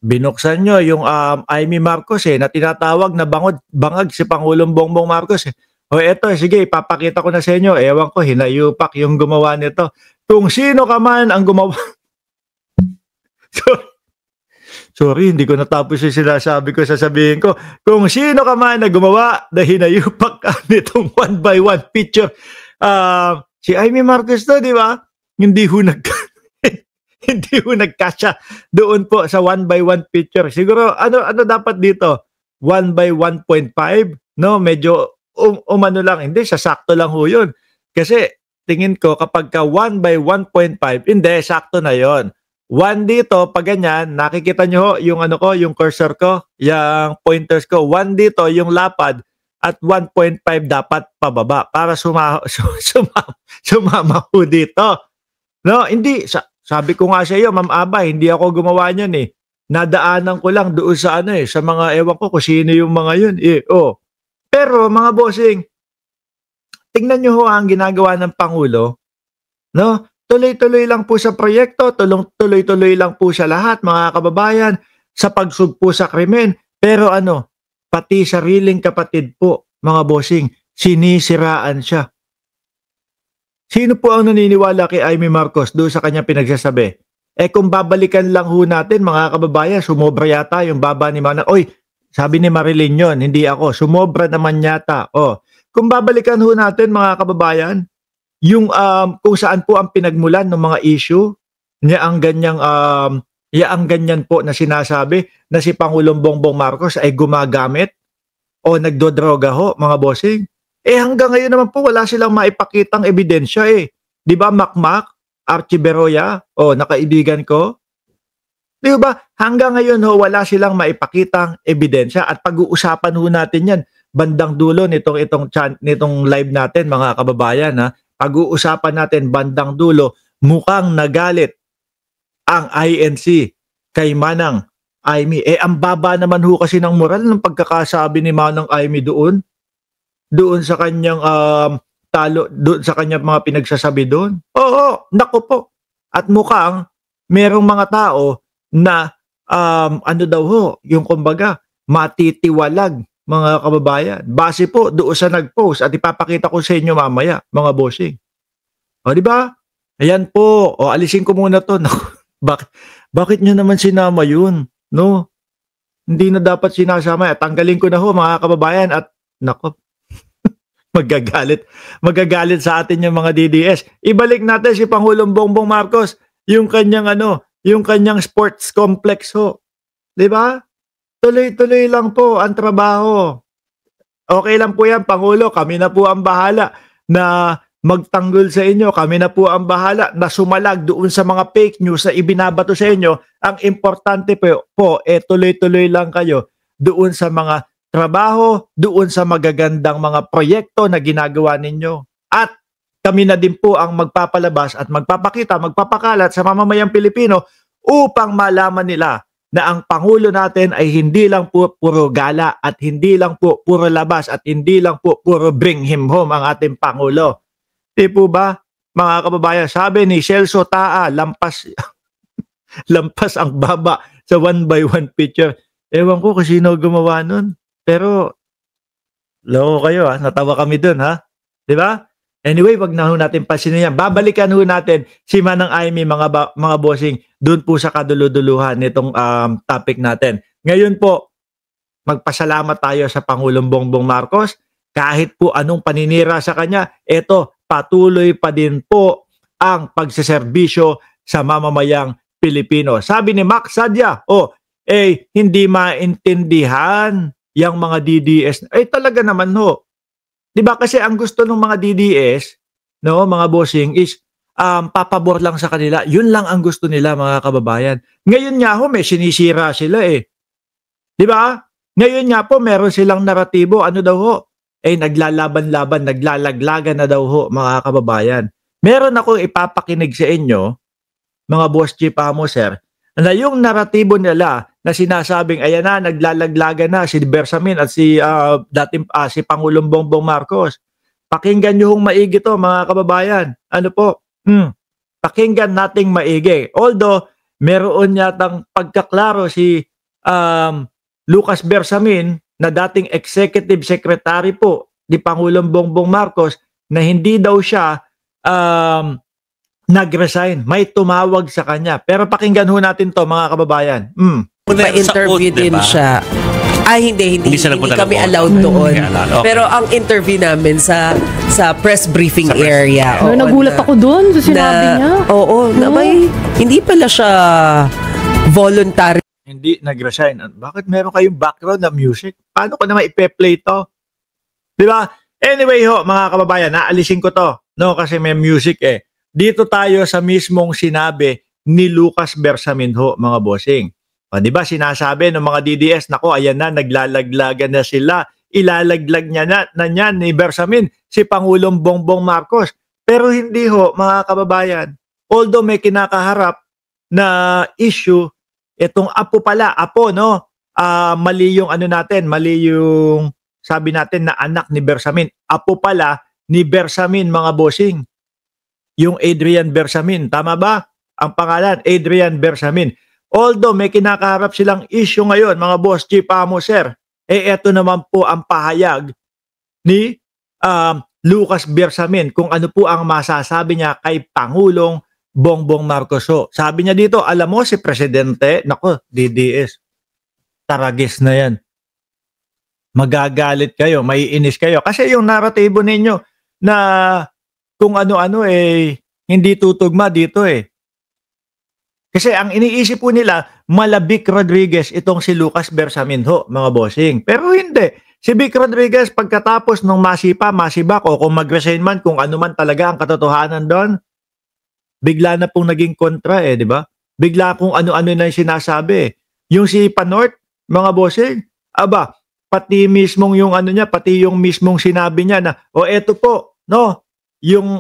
binuksan nyo yung Amy Marcos na tinatawag na bangag si Pangulong Bongbong Marcos O eto, sige, ipapakita ko na sa inyo. Ewan ko, hinayupak yung gumawa nito. Kung sino ka man ang gumawa. Sorry, hindi ko natapos yung sinasabi ko, sasabihin ko. Kung sino ka man na gumawa na hinayupak ka nitong 1x1 picture. Si Amy Marcos to, di ba? Hindi ho hindi ho nagkasya doon po sa 1x1 picture. Siguro, ano dapat dito? 1x1.5? No, medyo umano lang. Hindi, sasakto lang ho yun. Kasi, tingin ko, kapag ka 1x1.5, hindi, sakto na yon. 1 dito, pag ganyan, nakikita nyo yung ano ko, yung cursor ko, yung pointers ko. 1 dito, yung lapad, at 1.5 dapat pababa para sumama ho dito. No, hindi. Sabi ko nga sa iyo, Ma'am Aba, hindi ako gumawa niyan eh. Nadaanan ko lang doon sa ano sa mga ewan ko kung sino yung mga yun Pero mga bossing, tingnan nyo ho ang ginagawa ng Pangulo, no? Tuloy-tuloy lang po sa proyekto, tuloy-tuloy lang po sa lahat, mga kababayan, sa pagsugpo sa krimen. Pero pati sariling kapatid po, mga bossing, sinisiraan siya. Sino po ang naniniwala kay Amy Marcos doon sa kanya pinagsasabi? Kung babalikan lang ho natin, mga kababayan, sumobra yata yung baba ni Manang. Oy, sabi ni Marilyn yon, hindi ako. Sumobra naman yata. Kung babalikan ho natin, mga kababayan, yung kung saan po ang pinagmulan ng mga issue, niya ang ganyan po na sinasabi na si Pangulong Bongbong Marcos ay gumagamit o nagdodroga ho, mga bossing. Hanggang ngayon naman po wala silang maipakitang ebidensya Di ba, Makmak, Archie Beroya, nakaibigan ko? Di ba? Hanggang ngayon wala silang maipakitang ebidensya at pag-uusapan ho natin yan bandang dulo nitong live natin, mga kababayan Pag-uusapan natin bandang dulo, mukhang nagalit ang INC kay Manang Amy. Ang baba naman ho kasi ng moral ng pagkakasabi ni Manang Amy doon sa kanyang doon sa kanyang mga pinagsasabi doon. Oo, nako po. At mukhang merong mga tao na daw ho, yung kumbaga, matitiwalag, mga kababayan. Base po doon sa nag-post at ipapakita ko sa inyo mamaya, mga bossing. Di ba? Ayan po. Alisin ko muna to. Bakit nyo naman sinama yun? No? Hindi na dapat sinasama. Tanggalin ko na ho, mga kababayan. At nako, magagalit sa atin yung mga DDS. Ibalik natin si Pangulong Bongbong Marcos, yung kanyang yung kanyang sports complex ho. 'Di ba? Tuloy-tuloy lang po ang trabaho. Okay lang po yan, Pangulo. Kami na po ang bahala na magtanggol sa inyo. Kami na po ang bahala na sumalag doon sa mga fake news na ibinabato sa inyo. Ang importante po tuloy-tuloy lang kayo doon sa mga trabaho, doon sa magagandang mga proyekto na ginagawa ninyo. At kami na din po ang magpapalabas at magpapakita, magpapakalat sa mamamayang Pilipino upang malaman nila na ang Pangulo natin ay hindi lang po puro gala at hindi lang po puro labas at hindi lang po puro bring him home ang ating Pangulo. Di po ba, mga kababayan, sabi ni Celso Taa, lampas ang baba sa 1x1 picture. Ewan ko kung sino gumawa nun. Pero, loko kayo natawa kami dun Di ba? Anyway, wag na ho natin pasinin yan. Babalikan ho natin si Manang Amy, mga bossing, dun po sa kaduluduluhan nitong topic natin. Ngayon po, magpasalamat tayo sa Pangulong Bongbong Marcos. Kahit po anong paninira sa kanya, patuloy pa din po ang pagseserbisyo sa mamamayang Pilipino. Sabi ni Mac Sadya, hindi maintindihan yung mga DDS. Talaga naman ho. 'Di ba kasi ang gusto ng mga DDS, mga bossing is papabor lang sa kanila. Yun lang ang gusto nila, mga kababayan. Ngayon nga ho, may sinisira sila 'Di ba? Ngayon nga po meron silang naratibo, daw ho? Naglalaban-laban, naglalaglagan na daw ho, mga kababayan. Meron akong ipapakinig sa inyo, mga boss chief sir, na yung naratibo nila na sinasabing ayan na, naglalaglagan na si Bersamin at si Pangulong Bongbong Marcos. Pakinggan nyo hong maigi to, mga kababayan. Pakinggan nating maigi. Although, meron yatang pagkaklaro si Lucas Bersamin na dating executive secretary po ni Pangulong Bongbong Marcos na hindi daw siya nag-resign. May tumawag sa kanya. Pero pakinggan ho natin to mga kababayan. Pa-interview din siya. Hindi kami doon. allowed doon. Okay. Pero ang interview namin sa press briefing Sa press- area. No, nagulat ako doon sa sinabi niya. Oo, na may, hindi pala siya voluntary. Hindi nag-resign. Bakit meron kayong background na music? Paano ko naman ipe-play to? Di ba? Anyway ho, mga kababayan, naalisin ko to. No, kasi may music eh. Dito tayo sa mismong sinabi ni Lucas Bersamin ho, mga bossing. Di ba sinasabi ng mga DDS, nako, ayan na, naglalaglagan na sila. Ilalaglag niya na niyan ni Bersamin si Pangulong Bongbong Marcos. Pero hindi ho, mga kababayan. Although may kinakaharap na issue, itong apo pala, no? Mali yung ano natin, mali yung sabi natin na anak ni Bersamin. Apo pala ni Bersamin, mga bossing. Yung Adrian Bersamin, tama ba? Ang pangalan, Adrian Bersamin. Although may kinakaharap silang issue ngayon, mga boss, Chief Amo, sir, eto naman po ang pahayag ni Lucas Bersamin kung ano po ang masasabi niya kay Pangulong Bongbong Marcos. So, sabi niya dito, alam mo si Presidente, nako, DDS, taragis na yan. Magagalit kayo, maiinis kayo. Kasi yung naratibo ninyo na kung ano-ano hindi tutugma dito eh. Kasi ang iniisip po nila, Malabik Rodriguez itong si Lucas Bersamin ho, mga bossing. Pero hindi. Si Vic Rodriguez pagkatapos nung masibak o kung mag-resign man, kung ano man talaga ang katotohanan doon, bigla na pong naging kontra di ba? Bigla kung ano-ano na yung sinasabi. Yung si Panort, mga bossing, pati mismong yung ano niya, pati yung mismong sinabi niya na, eto po, no, yung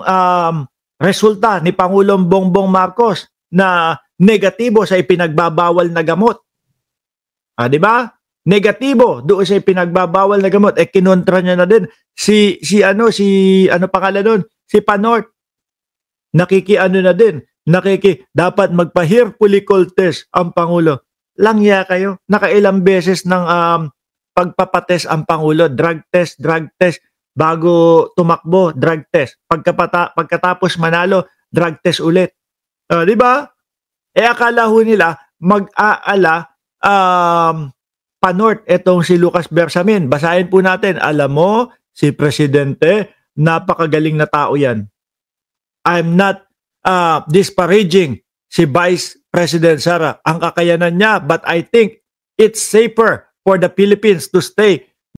resulta ni Pangulong Bongbong Marcos na negatibo sa ipinagbabawal na gamot. Di ba? Negatibo doon sa ipinagbabawal na gamot. Kinontra niya na din si pangalan doon? Si Panort. Nakikiano na din. Dapat magpa-hair follicle test ang Pangulo. Langya kayo. Nakailang beses ng pagpapatest ang Pangulo. Drug test. Bago tumakbo, drug test. Pagkatapos manalo, drug test ulit. Di ba? Akala ho nila mag-aala Panort etong si Lucas Bersamin. Basahin po natin. Alam mo, si Presidente, napakagaling na tao yan. I'm not disparaging si Vice President Sara. Ang kakayanan niya, but I think it's safer for the Philippines to stay